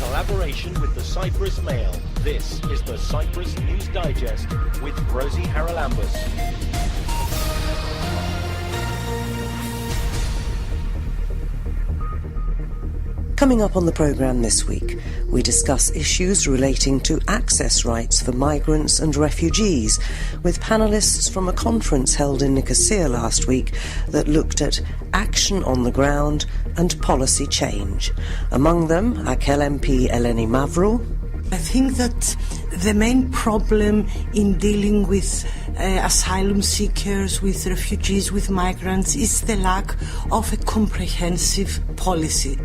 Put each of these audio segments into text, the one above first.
collaboration with the Cyprus Mail, this is the Cyprus News Digest with Rosie Haralambous. Coming up on the programme this week, we discuss issues relating to access rights for migrants and refugees, with panellists from a conference held in Nicosia last week that looked at action on the ground and policy change. Among them, Akel MP Eleni Mavrou. I think that the main problem in dealing with asylum seekers, with refugees, with migrants, is the lack of a comprehensive policy.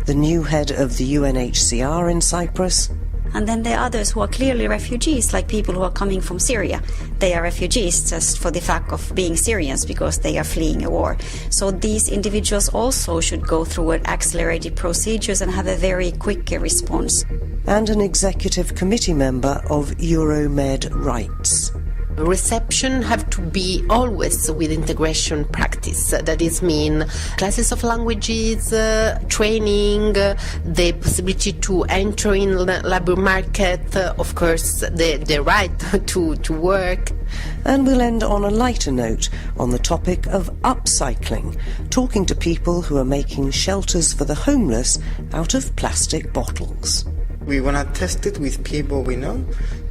The new head of the UNHCR in Cyprus. And then there are others who are clearly refugees, like people who are coming from Syria. They are refugees just for the fact of being Syrians because they are fleeing a war. So these individuals also should go through accelerated procedures and have a very quick response. And an executive committee member of Euromed Rights. Reception have to be always with integration practice. That is mean classes of languages, training, the possibility to enter in the labor market, of course the right to work. And we'll end on a lighter note on the topic of upcycling, talking to people who are making shelters for the homeless out of plastic bottles. We want to test it with people we know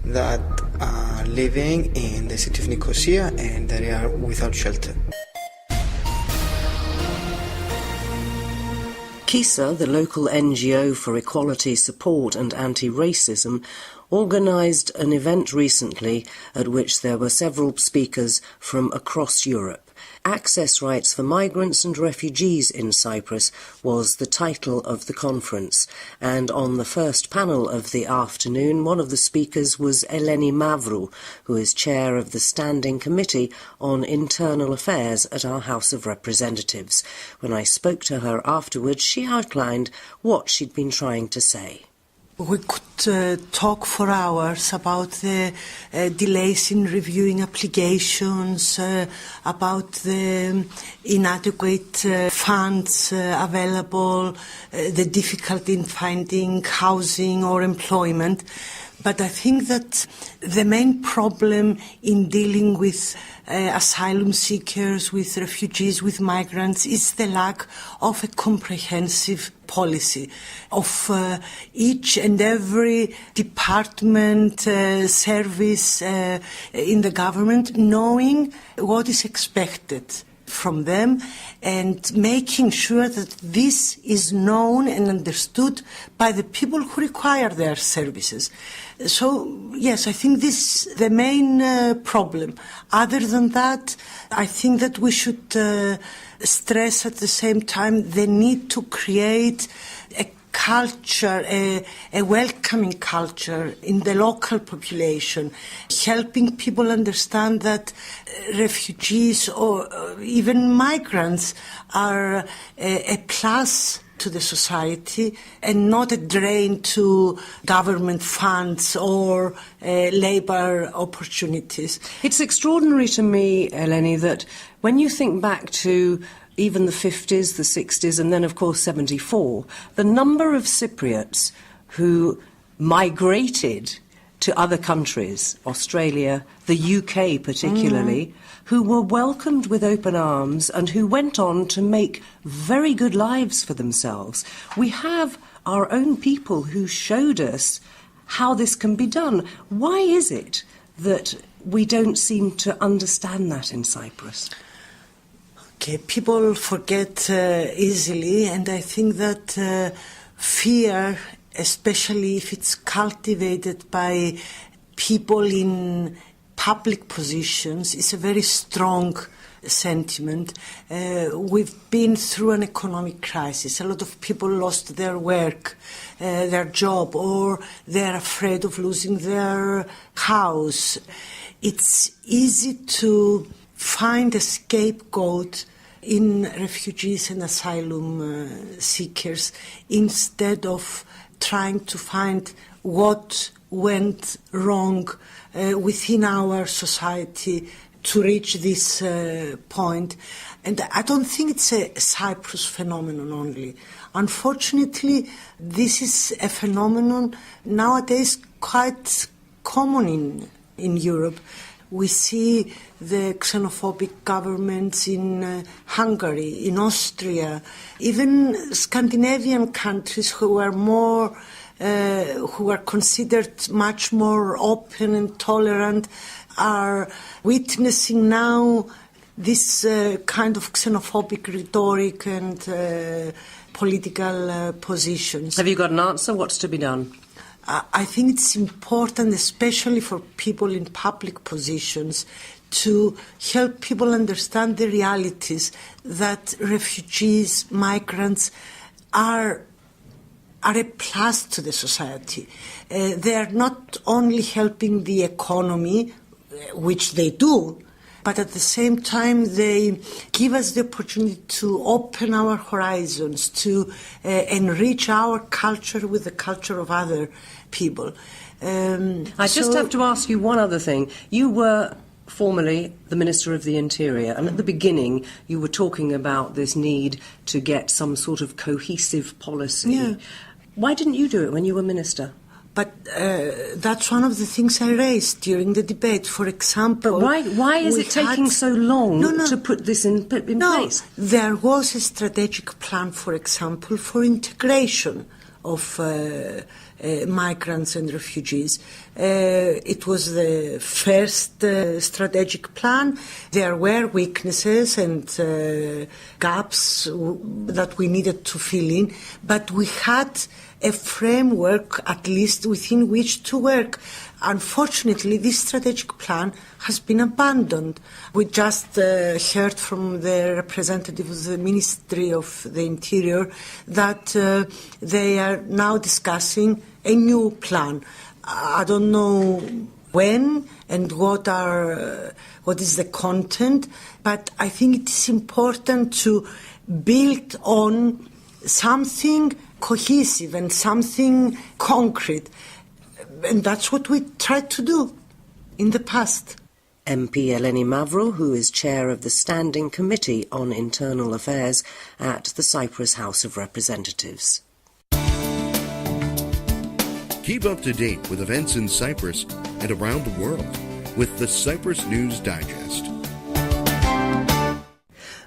that are living in the city of Nicosia and they are without shelter. KISA, the local NGO for equality support and anti-racism, organised an event recently at which there were several speakers from across Europe. Access rights for migrants and refugees in Cyprus was the title of the conference, and on the first panel of the afternoon, one of the speakers was Eleni Mavrou, who is chair of the Standing Committee on Internal Affairs at our House of Representatives. When I spoke to her afterwards, she outlined what she'd been trying to say. We could talk for hours about the delays in reviewing applications, about the inadequate funds available, the difficulty in finding housing or employment. But I think that the main problem in dealing with asylum seekers, with refugees, with migrants, is the lack of a comprehensive policy of each and every department, service in the government, knowing what is expected from them and making sure that this is known and understood by the people who require their services. So, yes, I think this is the main problem. Other than that, I think that we should stress at the same time the need to create a culture, a welcoming culture in the local population, helping people understand that refugees or even migrants are a plus to the society and not a drain to government funds or labour opportunities. It's extraordinary to me, Eleni, that when you think back to even the 50s, the 60s, and then, of course, 74, the number of Cypriots who migrated to other countries, Australia, the UK particularly, who were welcomed with open arms and who went on to make very good lives for themselves. We have our own people who showed us how this can be done. Why is it that we don't seem to understand that in Cyprus? Okay, people forget easily, and I think that fear, especially if it's cultivated by people in public positions, is a very strong sentiment. We've been through an economic crisis. A lot of people lost their work, their job, or they're afraid of losing their house. It's easy to find a scapegoat in refugees and asylum seekers instead of trying to find what went wrong within our society to reach this point. And I don't think it's a Cyprus phenomenon only. Unfortunately, this is a phenomenon nowadays quite common in Europe. We see the xenophobic governments in Hungary, in Austria, even Scandinavian countries who are considered much more open and tolerant are witnessing now this kind of xenophobic rhetoric and political positions. Have you got an answer? What's to be done? I think it's important, especially for people in public positions, to help people understand the realities that refugees, migrants are a plus to the society. They are not only helping the economy, which they do, but at the same time they give us the opportunity to open our horizons, to enrich our culture with the culture of other people. I just have to ask you one other thing. You were formerly the Minister of the Interior, and at the beginning you were talking about this need to get some sort of cohesive policy. Yeah. Why didn't you do it when you were Minister? But that's one of the things I raised during the debate. For example... But why is it taking so long to put this in place? There was a strategic plan, for example, for integration of migrants and refugees. It was the first strategic plan. There were weaknesses and gaps that we needed to fill in, but we had a framework at least within which to work. Unfortunately, this strategic plan has been abandoned. We just heard from the representative of the Ministry of the Interior that they are now discussing a new plan. I don't know when and what is the content, but I think it is important to build on something cohesive and something concrete. And that's what we tried to do in the past. MP Eleni Mavrou, who is chair of the Standing Committee on Internal Affairs at the Cyprus House of Representatives. Keep up to date with events in Cyprus and around the world with the Cyprus News Digest.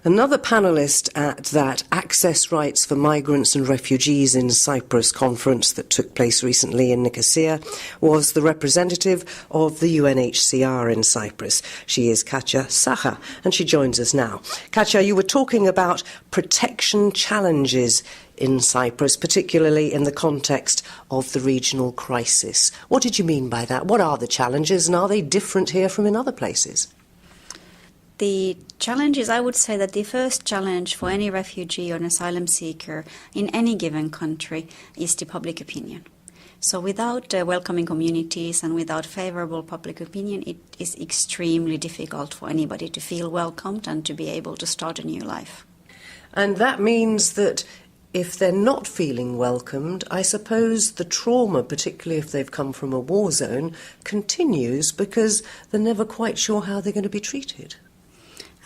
Another panellist at that Access Rights for Migrants and Refugees in Cyprus conference that took place recently in Nicosia was the representative of the UNHCR in Cyprus. She is Katja Sacha, and she joins us now. Katja, you were talking about protection challenges in Cyprus, particularly in the context of the regional crisis. What did you mean by that? What are the challenges, and are they different here from in other places? The challenges, I would say that the first challenge for any refugee or an asylum seeker in any given country is the public opinion. So without welcoming communities and without favourable public opinion, it is extremely difficult for anybody to feel welcomed and to be able to start a new life. And that means that if they're not feeling welcomed, I suppose the trauma, particularly if they've come from a war zone, continues because they're never quite sure how they're going to be treated.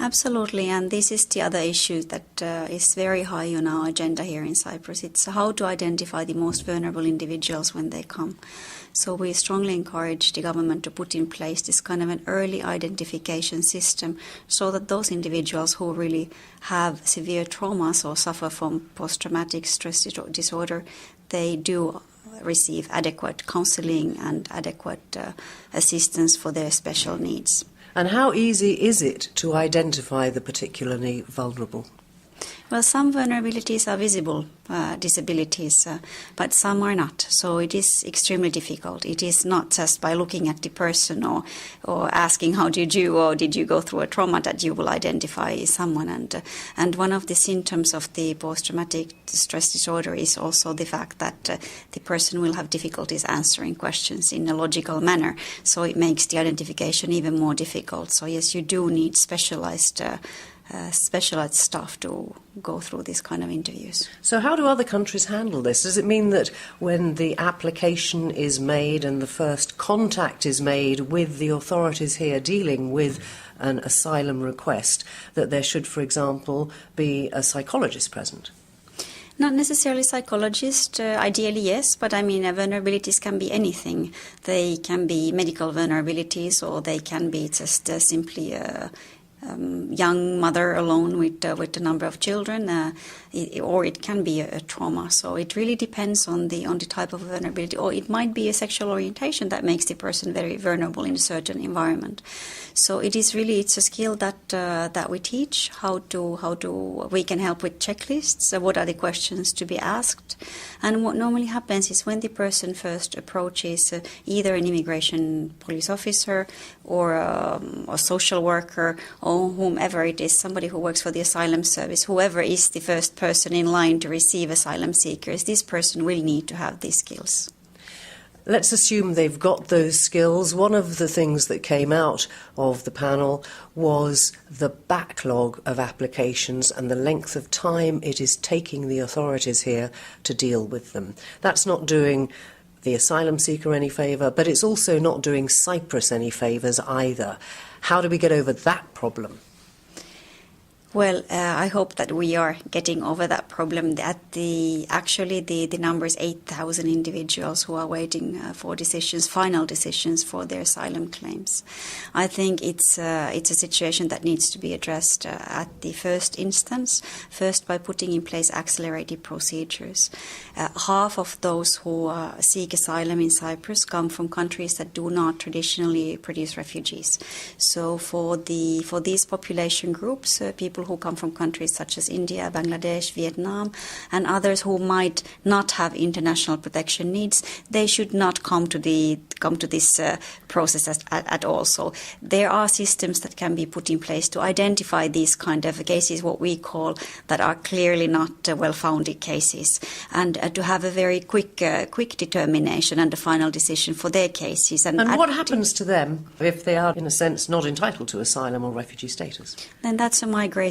Absolutely, and this is the other issue that is very high on our agenda here in Cyprus. It's how to identify the most vulnerable individuals when they come. So we strongly encourage the government to put in place this kind of an early identification system so that those individuals who really have severe traumas or suffer from post-traumatic stress disorder, they do receive adequate counselling and adequate assistance for their special needs. And how easy is it to identify the particularly vulnerable? Well, some vulnerabilities are visible disabilities, but some are not. So it is extremely difficult. It is not just by looking at the person or asking how did you or did you go through a trauma that you will identify someone. And one of the symptoms of the post-traumatic stress disorder is also the fact that the person will have difficulties answering questions in a logical manner. So it makes the identification even more difficult. So yes, you do need specialized specialized staff to go through these kind of interviews. So how do other countries handle this? Does it mean that when the application is made and the first contact is made with the authorities here dealing with an asylum request, that there should, for example, be a psychologist present? Not necessarily psychologist, ideally yes, but I mean vulnerabilities can be anything. They can be medical vulnerabilities, or they can be just simply a young mother alone with a number of children, or it can be a trauma. So it really depends on the type of vulnerability, or it might be a sexual orientation that makes the person very vulnerable in a certain environment. So it's a skill that we teach how to we can help with checklists. What are the questions to be asked, and what normally happens is when the person first approaches either an immigration police officer or a social worker or whomever it is, somebody who works for the asylum service, whoever is the first person in line to receive asylum seekers, this person will need to have these skills. Let's assume they've got those skills. One of the things that came out of the panel was the backlog of applications and the length of time it is taking the authorities here to deal with them. That's not doing the asylum seeker any favour, but it's also not doing Cyprus any favours either. How do we get over that problem? Well, I hope that we are getting over that problem. Actually, the number is 8,000 individuals who are waiting for final decisions for their asylum claims. I think it's a situation that needs to be addressed at the first instance, first by putting in place accelerated procedures. Half of those who seek asylum in Cyprus come from countries that do not traditionally produce refugees. So for these population groups, people who come from countries such as India, Bangladesh, Vietnam, and others who might not have international protection needs, they should not come to this process at all. So there are systems that can be put in place to identify these kind of cases, what we call that are clearly not well-founded cases, and to have a very quick determination and a final decision for their cases. And what happens to them if they are, in a sense, not entitled to asylum or refugee status? Then that's a migration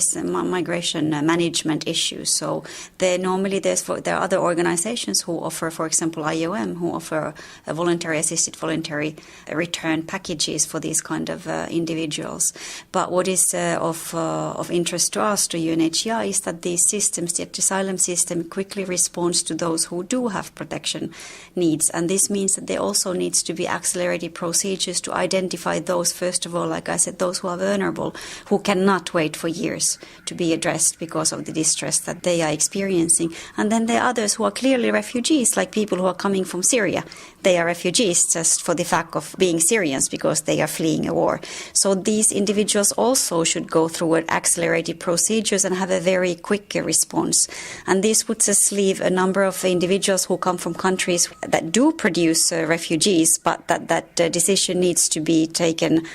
management issue. So there are other organizations who offer, for example, IOM, who offer a voluntary return packages for these kind of individuals. But what is of interest to us, to UNHCR, is that these systems, the asylum system, quickly responds to those who do have protection needs. And this means that there also needs to be accelerated procedures to identify those, first of all, like I said, those who are vulnerable, who cannot wait for years to be addressed because of the distress that they are experiencing. And then there are others who are clearly refugees, like people who are coming from Syria. They are refugees just for the fact of being Syrians because they are fleeing a war. So these individuals also should go through accelerated procedures and have a very quick response. And this would just leave a number of individuals who come from countries that do produce refugees, but that decision needs to be taken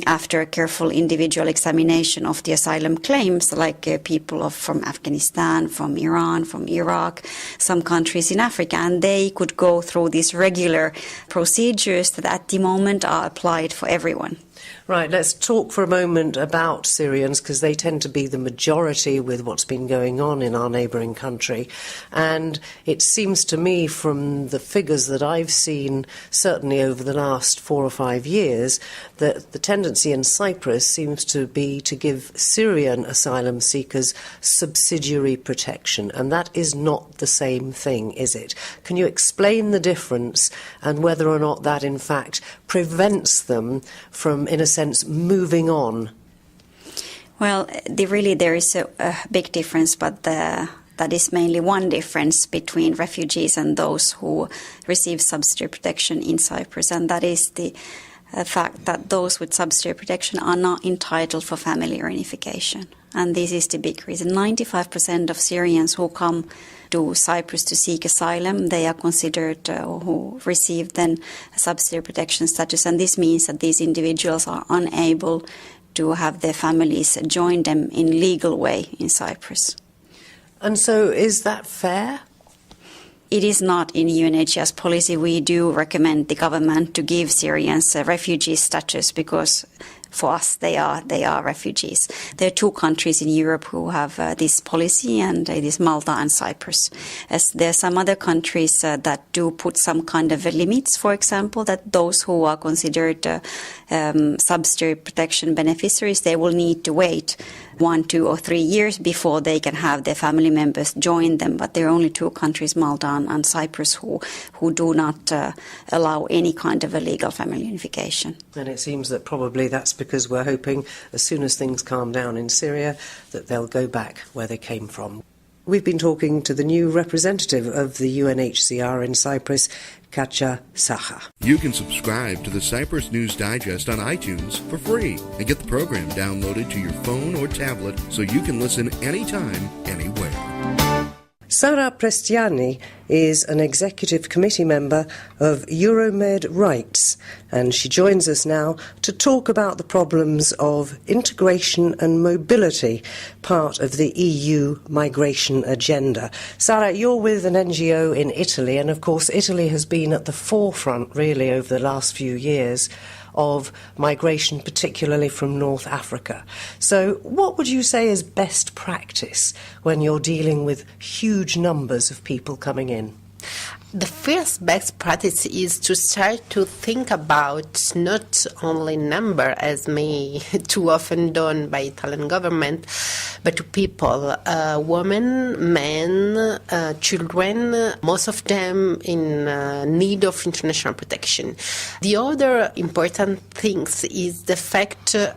after a careful individual examination of the asylum claims, like people from Afghanistan, from Iran, from Iraq, some countries in Africa, and they could go through these regular procedures that at the moment are applied for everyone. Right, let's talk for a moment about Syrians, because they tend to be the majority with what's been going on in our neighbouring country. And it seems to me from the figures that I've seen, certainly over the last 4 or 5 years, that the tendency in Cyprus seems to be to give Syrian asylum seekers subsidiary protection. And that is not the same thing, is it? Can you explain the difference and whether or not that in fact prevents them from, in a sense, moving on? Well, there is a big difference, but that is mainly one difference between refugees and those who receive subsidiary protection in Cyprus, and that is the fact that those with subsidiary protection are not entitled for family reunification. And this is the big reason. 95% of Syrians who come to Cyprus to seek asylum, they are considered who receive then subsidiary protection status. And this means that these individuals are unable to have their families join them in legal way in Cyprus. And so is that fair? It is not in UNHCR's policy. We do recommend the government to give Syrians refugee status because for us they are refugees. There are two countries in Europe who have this policy, and it is Malta and Cyprus. As there are some other countries that do put some kind of limits, for example, that those who are considered subsidiary protection beneficiaries, they will need to wait 1, 2 or 3 years before they can have their family members join them. But there are only two countries, Malta and Cyprus, who do not allow any kind of illegal family unification. And it seems that probably that's because we're hoping as soon as things calm down in Syria that they'll go back where they came from. We've been talking to the new representative of the UNHCR in Cyprus, KISA. You can subscribe to the Cyprus News Digest on iTunes for free and get the program downloaded to your phone or tablet so you can listen anytime, anywhere. Sara Prestiani is an executive committee member of Euromed Rights, and she joins us now to talk about the problems of integration and mobility, part of the EU migration agenda. Sara, you're with an NGO in Italy, and of course Italy has been at the forefront really over the last few years of migration, particularly from North Africa. So what would you say is best practice when you're dealing with huge numbers of people coming in? The first best practice is to start to think about not only number, as may too often done by Italian government, but to people, women, men, children, most of them in need of international protection. The other important thing is the fact to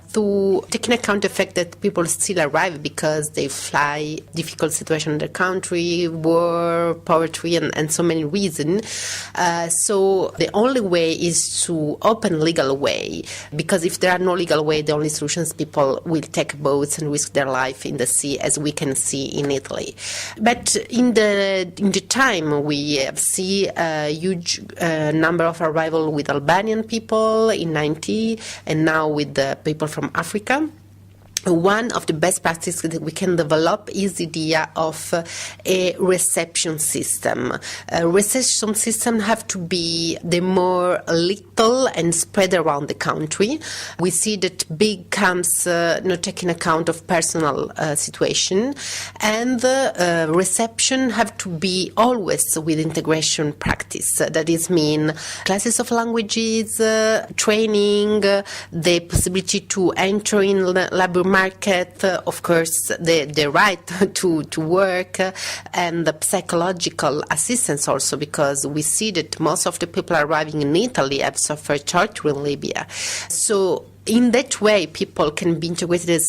take into account the fact that people still arrive because they fly difficult situation in their country, war, poverty, and so many reasons. So the only way is to open legal way, because if there are no legal way, the only solution is people will take boats and risk their life in the sea, as we can see in Italy. But in the time we have seen a huge number of arrival with Albanian people in 90, and now with the people from Africa. One of the best practices that we can develop is the idea of a reception system. A reception system have to be the more little and spread around the country. We see that big camps not taking account of personal situation, and reception have to be always with integration practice. That is mean classes of languages, training, the possibility to enter in labor market, of course, the right to work, and the psychological assistance also, because we see that most of the people arriving in Italy have suffered torture in Libya. So in that way, people can be integrated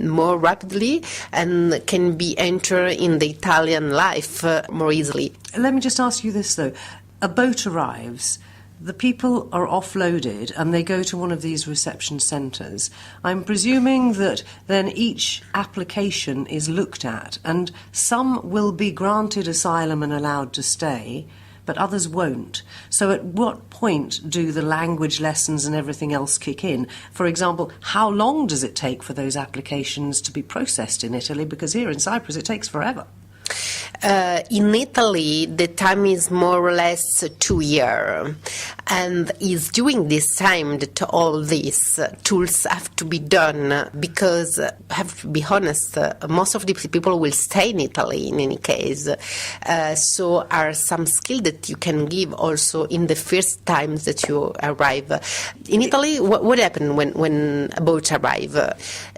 more rapidly and can be enter in the Italian life more easily. Let me just ask you this, though. A boat arrives. The people are offloaded and they go to one of these reception centres. I'm presuming that then each application is looked at, and some will be granted asylum and allowed to stay, but others won't. So at what point do the language lessons and everything else kick in? For example, how long does it take for those applications to be processed in Italy? Because here in Cyprus it takes forever. In Italy, the time is more or less 2 years, and it's during this time that all these tools have to be done, because, have to be honest, most of the people will stay in Italy in any case. So are some skills that you can give also in the first times that you arrive. In Italy, what happened when a boat arrive?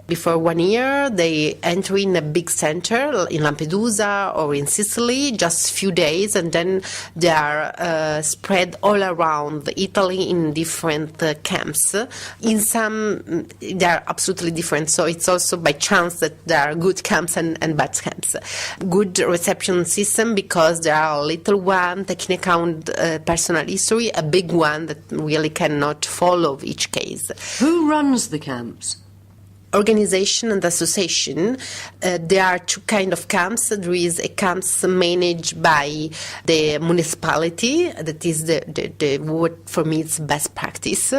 Before 1 year, they enter in a big center in Lampedusa or in Sicily, just a few days, and then they are spread all around Italy in different camps. In some, they are absolutely different, so it's also by chance that there are good camps and bad camps. Good reception system, because there are a little one taking account personal history, a big one that really cannot follow each case. Who runs the camps? organization and association. There are two kind of camps. There is a camps managed by the municipality. That is the word for me. It's best practice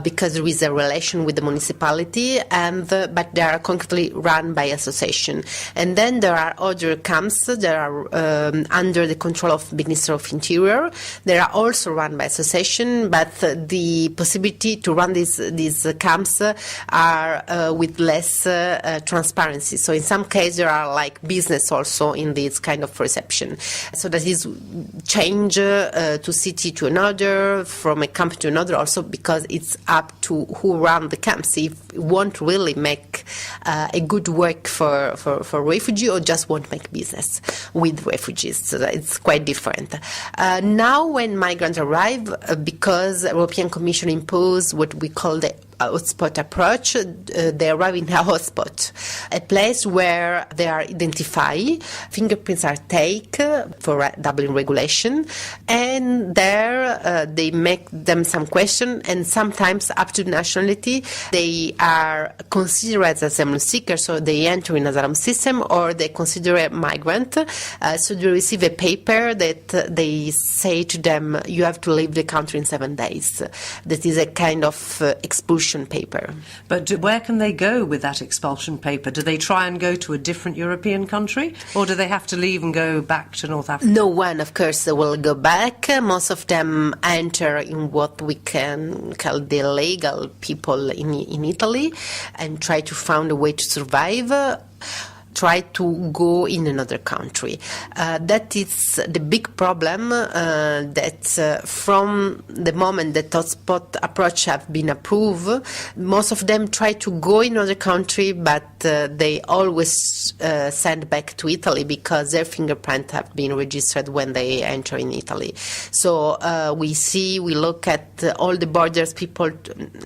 because there is a relation with the municipality, but they are concretely run by association. And then there are other camps that are under the control of Minister of Interior. They are also run by association, but the possibility to run these camps are with less transparency. So in some cases there are like business also in this kind of reception. So that is change to city to another, from a camp to another, also because it's up to who run the camps. If you won't really make a good work for refugee, or just won't make business with refugees. So it's quite different. Now when migrants arrive, because the European Commission imposed what we call the hotspot approach, they arrive in a hotspot, a place where they are identified, fingerprints are taken for Dublin regulation, and there they make them some question, and sometimes up to nationality they are considered as asylum seekers, so they enter in asylum system, or they consider a migrant, so they receive a paper that they say to them, you have to leave the country in 7 days. That is a kind of expulsion paper. But where can they go with that expulsion paper? Do they try and go to a different European country, or do they have to leave and go back to North Africa? No one, of course, will go back. Most of them enter in what we can call the legal people in Italy and try to find a way to survive. Try to go in another country. That is the big problem, that from the moment that hotspot approach have been approved, most of them try to go in another country, but they always send back to Italy because their fingerprint have been registered when they enter in Italy. So we look at all the borders, people,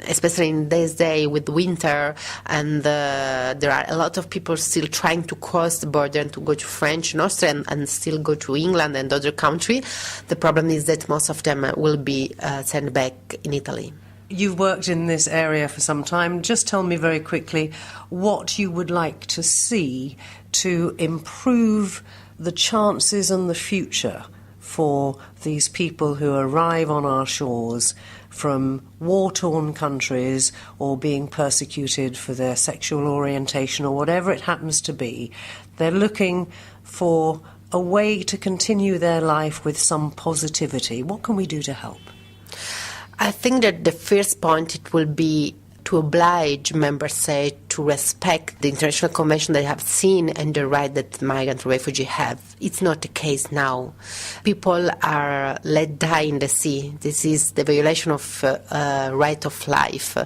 especially in this day with winter, and there are a lot of people still trying to cross the border and to go to France and Austria and still go to England and other countries. The problem is that most of them will be sent back in Italy. You've worked in this area for some time. Just tell me very quickly what you would like to see to improve the chances and the future for these people who arrive on our shores from war-torn countries or being persecuted for their sexual orientation or whatever it happens to be. They're looking for a way to continue their life with some positivity. What can we do to help? I think that the first point it will be to oblige member states to respect the international convention they have seen and the right that migrant refugees have. It's not the case now. People are let die in the sea. This is the violation of right of life.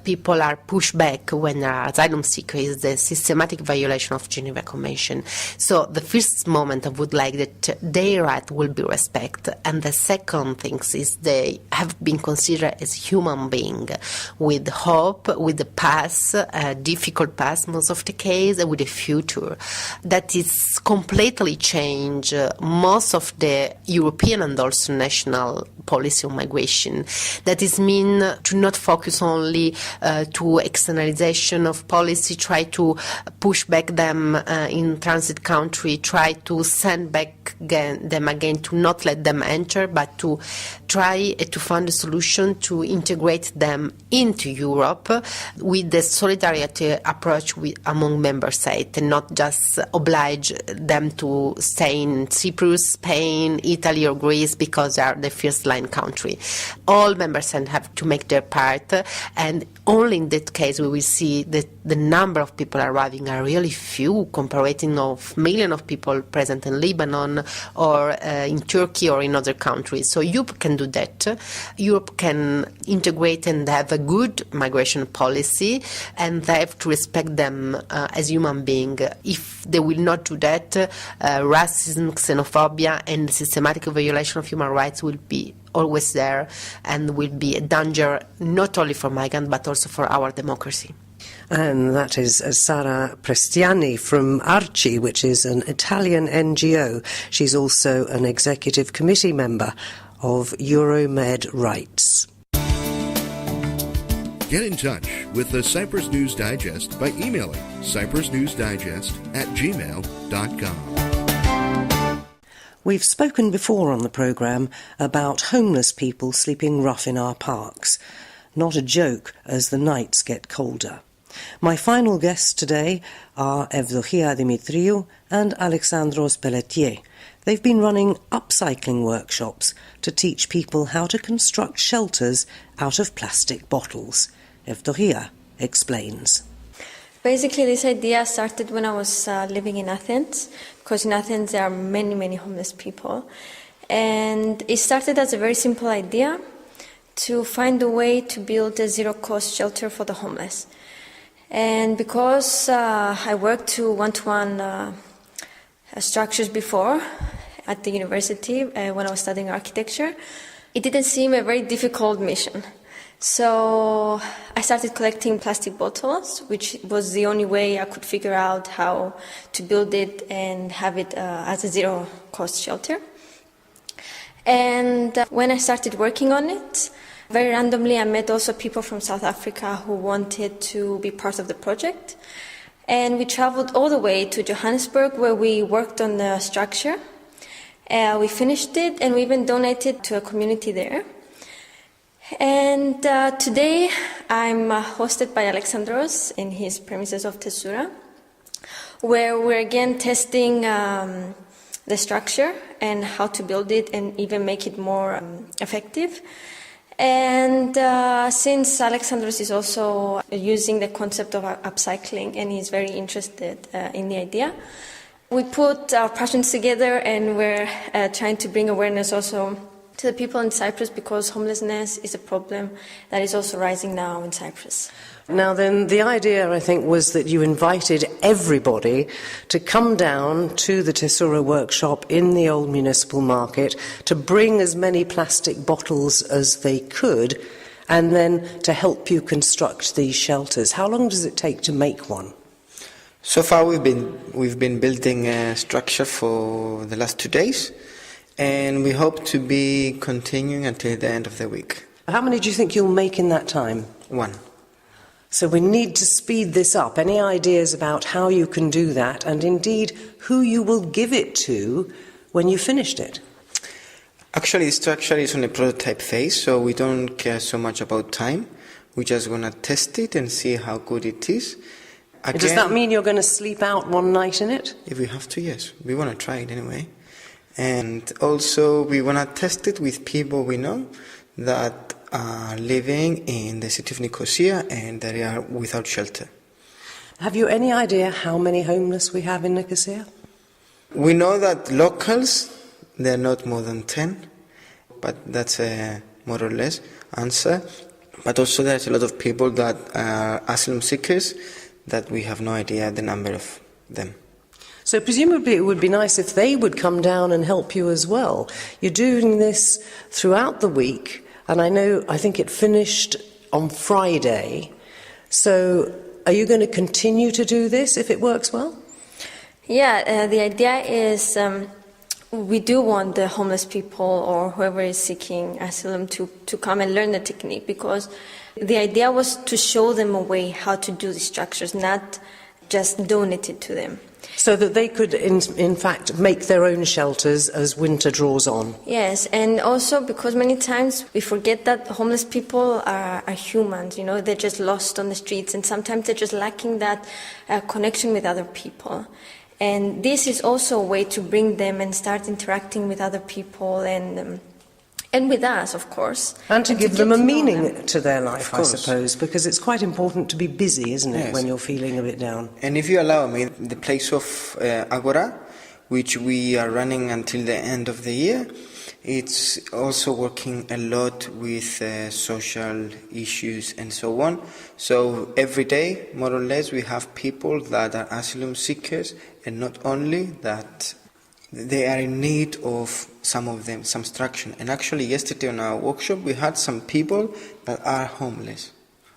People are pushed back when asylum seeker is the systematic violation of Geneva Convention. So the first moment I would like that their right will be respected. And the second thing is they have been considered as human beings with hope, with the past, difficult past most of the case, with a future. That is completely changed most of the European and also national policy on migration. That is mean to not focus only to externalization of policy, try to push back them in transit country, try to send back them again, to not let them enter, but to try to find a solution to integrate them into Europe with the solidarity approach among member states, and not just oblige them to stay in Cyprus, Spain, Italy or Greece because they are the first line country. All member states have to make their part, and only in that case we will see that the number of people arriving are really few comparative of millions of people present in Lebanon or in Turkey or in other countries. So Europe can do that. Europe can integrate and have a good migration policy, and they have to respect them as human beings. If they will not do that, racism, xenophobia and systematic violation of human rights will be always there and will be a danger not only for migrants but also for our democracy. And that is Sara Prestiani from Arci, which is an Italian NGO. She's also an executive committee member of Euromed Rights. Get in touch with the Cyprus News Digest by emailing cyprusnewsdigest@gmail.com. We've spoken before on the programme about homeless people sleeping rough in our parks. Not a joke as the nights get colder. My final guests today are Evdokia Dimitriou and Alexandros Pelletier. They've been running upcycling workshops to teach people how to construct shelters out of plastic bottles. Evdokia explains. Basically, this idea started when I was living in Athens, because in Athens there are many, many homeless people. And it started as a very simple idea to find a way to build a zero-cost shelter for the homeless. And because I worked to one-to-one structures before at the university when I was studying architecture, it didn't seem a very difficult mission. So I started collecting plastic bottles, which was the only way I could figure out how to build it and have it as a zero-cost shelter. And when I started working on it, very randomly I met also people from South Africa who wanted to be part of the project. And we traveled all the way to Johannesburg, where we worked on the structure. We finished it, and we even donated to a community there. And today I'm hosted by Alexandros in his premises of Tesura, where we're again testing the structure and how to build it and even make it more effective. And since Alexandros is also using the concept of upcycling and he's very interested in the idea, we put our passions together and we're trying to bring awareness also to the people in Cyprus, because homelessness is a problem that is also rising now in Cyprus. Now then, the idea, I think, was that you invited everybody to come down to the Tesura workshop in the old municipal market to bring as many plastic bottles as they could and then to help you construct these shelters. How long does it take to make one? So far we've been building a structure for the last 2 days, and we hope to be continuing until the end of the week. How many do you think you'll make in that time? 1. So we need to speed this up. Any ideas about how you can do that, and indeed who you will give it to when you've finished it? Actually, the structure is on a prototype phase, so we don't care so much about time. We just want to test it and see how good it is. Again, does that mean you're going to sleep out one night in it? If we have to, yes. We want to try it anyway. And also we want to test it with people we know that are living in the city of Nicosia and they are without shelter. Have you any idea how many homeless we have in Nicosia? We know that locals, they're not more than 10, but that's a more or less answer. But also there's a lot of people that are asylum seekers that we have no idea the number of them. So presumably it would be nice if they would come down and help you as well. You're doing this throughout the week, and I think it finished on Friday. So are you going to continue to do this if it works well? Yeah, the idea is we do want the homeless people or whoever is seeking asylum to come and learn the technique, because the idea was to show them a way how to do these structures, not just donate it to them. So that they could, in fact, make their own shelters as winter draws on. Yes, and also because many times we forget that homeless people are humans, they're just lost on the streets, and sometimes they're just lacking that connection with other people. And this is also a way to bring them and start interacting with other people and with us, of course. And to give them a meaning to their life, I suppose, because it's quite important to be busy, isn't it, when you're feeling a bit down? And if you allow me, the place of Agora, which we are running until the end of the year, it's also working a lot with social issues and so on. So every day, more or less, we have people that are asylum seekers, and not only that, they are in need of some of them, some structure. And actually yesterday on our workshop we had some people that are homeless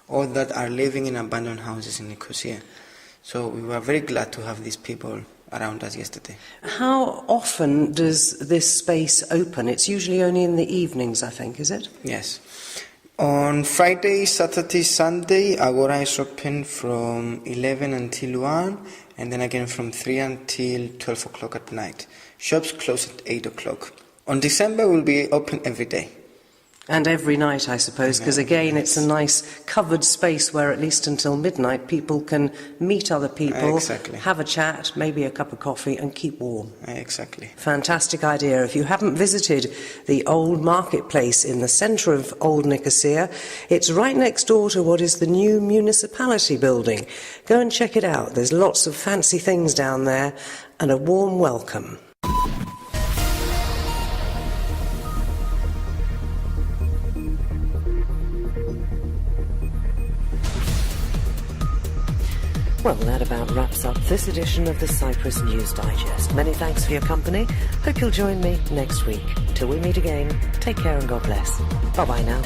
or that are living in abandoned houses in Nicosia. So we were very glad to have these people around us yesterday. How often does this space open? It's usually only in the evenings, I think, is it? Yes. On Friday, Saturday, Sunday, Agora is open from 11 until 1, and then again from 3 until 12 o'clock at night. Shops close at 8 o'clock. On December, we'll be open every day. And every night, I suppose, because again, it's a nice covered space where at least until midnight people can meet other people, have a chat, maybe a cup of coffee and keep warm. Exactly. Fantastic idea. If you haven't visited the old marketplace in the centre of Old Nicosia, it's right next door to what is the new municipality building. Go and check it out. There's lots of fancy things down there and a warm welcome. Well, that about wraps up this edition of the Cyprus News Digest. Many thanks for your company. Hope you'll join me next week. Till we meet again, take care and God bless. Bye-bye now.